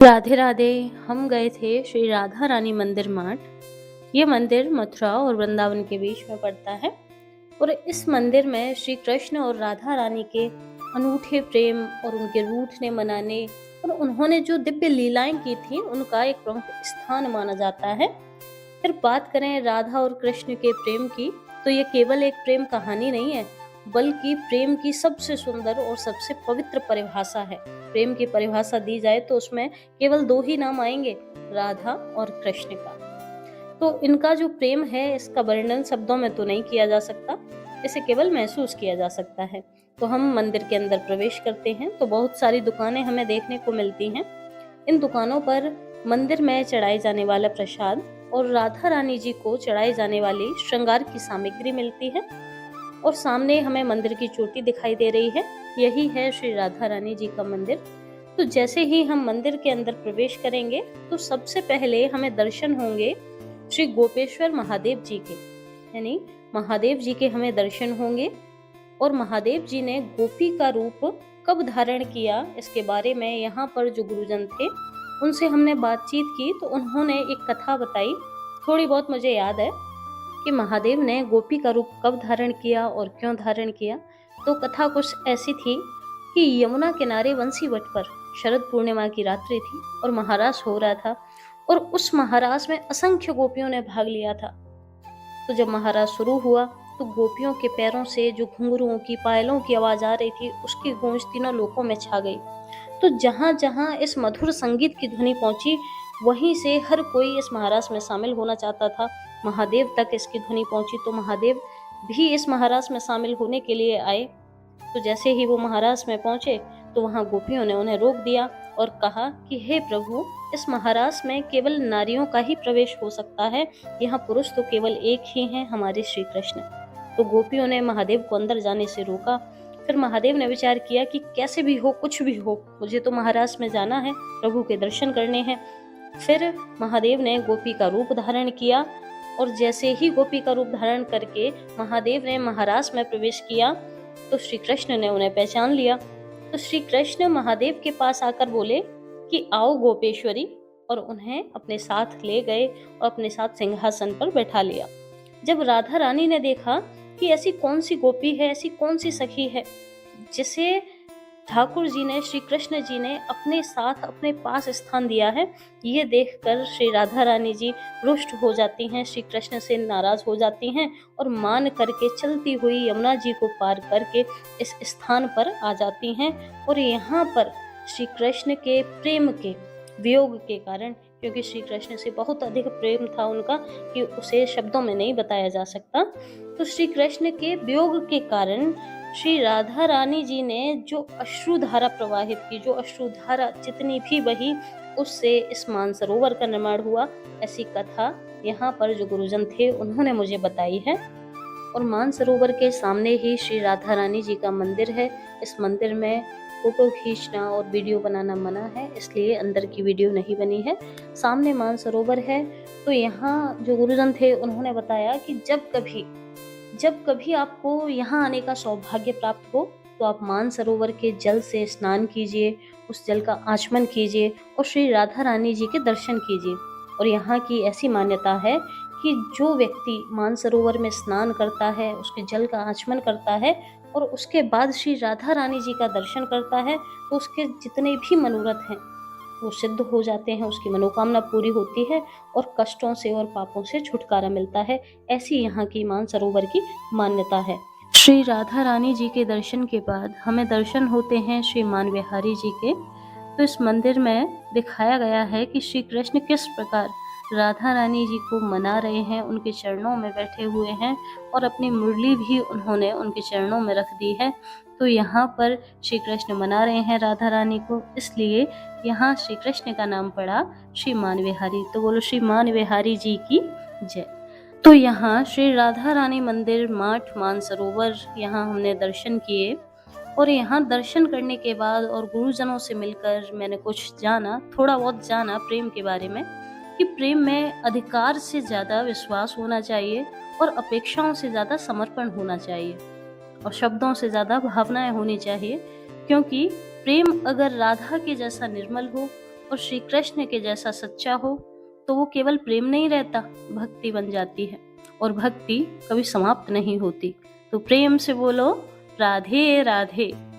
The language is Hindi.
राधे राधे। हम गए थे श्री राधा रानी मंदिर माट। ये मंदिर मथुरा और वृंदावन के बीच में पड़ता है और इस मंदिर में श्री कृष्ण और राधा रानी के अनूठे प्रेम और उनके रूठने मनाने और उन्होंने जो दिव्य लीलाएं की थी उनका एक प्रमुख स्थान माना जाता है। फिर बात करें राधा और कृष्ण के प्रेम की, तो ये केवल एक प्रेम कहानी नहीं है, बल्कि प्रेम की सबसे सुंदर और सबसे पवित्र परिभाषा है। प्रेम की परिभाषा दी जाए तो उसमें केवल दो ही नाम आएंगे, राधा और कृष्ण का। तो इनका जो प्रेम है इसका वर्णन शब्दों में तो नहीं किया जा सकता, इसे केवल महसूस किया जा सकता है। तो हम मंदिर के अंदर प्रवेश करते हैं तो बहुत सारी दुकानें हमें देखने को मिलती हैं। इन दुकानों पर मंदिर में चढ़ाए जाने वाला प्रसाद और राधा रानी जी को चढ़ाई जाने वाली श्रृंगार की सामग्री मिलती है और सामने हमें मंदिर की चोटी दिखाई दे रही है। यही है श्री राधा रानी जी का मंदिर। तो जैसे ही हम मंदिर के अंदर प्रवेश करेंगे तो सबसे पहले हमें दर्शन होंगे श्री गोपेश्वर महादेव जी के, यानी महादेव जी के हमें दर्शन होंगे। और महादेव जी ने गोपी का रूप कब धारण किया इसके बारे में यहाँ पर जो गुरुजन थे उनसे हमने बातचीत की तो उन्होंने एक कथा बताई। थोड़ी बहुत मुझे याद है कि महादेव ने गोपी का रूप कब धारण किया और क्यों धारण किया। तो कथा कुछ ऐसी थी कि यमुना किनारे वंशी वट पर शरद पूर्णिमा की रात्रि थी और महारास हो रहा था और उस महारास में असंख्य गोपियों ने भाग लिया था। तो जब महारास शुरू हुआ तो गोपियों के पैरों से जो घुंघरुओं की पायलों की आवाज आ रही थी उसकी गूंज तीनों लोकों में छा गई। तो जहां जहां इस मधुर संगीत की ध्वनि पहुंची वहीं से हर कोई इस महारास में शामिल होना चाहता था। महादेव तक इसकी ध्वनि पहुंची तो महादेव भी इस महारास में शामिल होने के लिए आए। तो जैसे ही वो महारास में पहुंचे तो वहां गोपियों ने उन्हें रोक दिया और कहा कि हे प्रभु, इस महारास में केवल नारियों का ही प्रवेश हो सकता है, यहाँ पुरुष तो केवल एक ही हैं, हमारे श्री कृष्ण। तो गोपियों ने महादेव को अंदर जाने से रोका। फिर महादेव ने विचार किया कि कैसे भी हो, कुछ भी हो, मुझे तो महारास में जाना है, प्रभु के दर्शन करने हैं। फिर महादेव ने गोपी का रूप धारण किया और जैसे ही गोपी का रूप धारण करके महादेव ने महारास में प्रवेश किया तो श्री कृष्ण ने उन्हें पहचान लिया। तो श्री कृष्ण महादेव के पास आकर बोले कि आओ गोपेश्वरी, और उन्हें अपने साथ ले गए और अपने साथ सिंहासन पर बैठा लिया। जब राधा रानी ने देखा कि ऐसी कौन सी गोपी है, ऐसी कौन सी सखी है जिसे ठाकुर जी ने, श्री कृष्ण जी ने अपने साथ अपने पास स्थान दिया है, ये देखकर श्री राधा रानी जी रुष्ट हो जाती हैं, श्री कृष्ण से नाराज हो जाती हैं और मान करके चलती हुई यमुना जी को पार करके इस स्थान पर आ जाती हैं। और यहाँ पर श्री कृष्ण के प्रेम के वियोग के कारण, क्योंकि श्री कृष्ण से बहुत अधिक प्रेम था उनका कि उसे शब्दों में नहीं बताया जा सकता, तो श्री कृष्ण के वियोग के कारण श्री राधा रानी जी ने जो अश्रुधारा प्रवाहित की, जो अश्रुधारा जितनी भी बही, उससे इस मानसरोवर का निर्माण हुआ। ऐसी कथा यहाँ पर जो गुरुजन थे उन्होंने मुझे बताई है। और मानसरोवर के सामने ही श्री राधा रानी जी का मंदिर है। इस मंदिर में फोटो खींचना और वीडियो बनाना मना है, इसलिए अंदर की वीडियो नहीं बनी है। सामने मानसरोवर है। तो यहाँ जो गुरुजन थे उन्होंने बताया कि जब कभी आपको यहाँ आने का सौभाग्य प्राप्त हो तो आप मानसरोवर के जल से स्नान कीजिए, उस जल का आचमन कीजिए और श्री राधा रानी जी के दर्शन कीजिए। और यहाँ की ऐसी मान्यता है कि जो व्यक्ति मानसरोवर में स्नान करता है, उसके जल का आचमन करता है और उसके बाद श्री राधा रानी जी का दर्शन करता है तो उसके जितने भी मनोरथ हैं वो सिद्ध हो जाते हैं, उसकी मनोकामना पूरी होती है और कष्टों से और पापों से छुटकारा मिलता है। ऐसी यहाँ की मानसरोवर की मान्यता है। श्री राधा रानी जी के दर्शन के बाद हमें दर्शन होते हैं श्री मान बिहारी जी के। तो इस मंदिर में दिखाया गया है कि श्री कृष्ण किस प्रकार राधा रानी जी को मना रहे हैं, उनके चरणों में बैठे हुए हैं और अपनी मुरली भी उन्होंने उनके चरणों में रख दी है। तो यहाँ पर श्री कृष्ण मना रहे हैं राधा रानी को, इसलिए यहाँ श्री कृष्ण का नाम पड़ा श्री मान बिहारी। तो बोलो श्री मान बिहारी जी की जय। तो यहाँ श्री राधा रानी मंदिर माठ मानसरोवर, यहाँ हमने दर्शन किए और यहाँ दर्शन करने के बाद और गुरुजनों से मिलकर मैंने कुछ जाना, थोड़ा बहुत जाना प्रेम के बारे में, कि प्रेम में अधिकार से ज़्यादा विश्वास होना चाहिए और अपेक्षाओं से ज़्यादा समर्पण होना चाहिए और शब्दों से ज़्यादा भावनाएं होनी चाहिए। क्योंकि प्रेम अगर राधा के जैसा निर्मल हो और श्री कृष्ण के जैसा सच्चा हो तो वो केवल प्रेम नहीं रहता, भक्ति बन जाती है। और भक्ति कभी समाप्त नहीं होती। तो प्रेम से बोलो राधे राधे।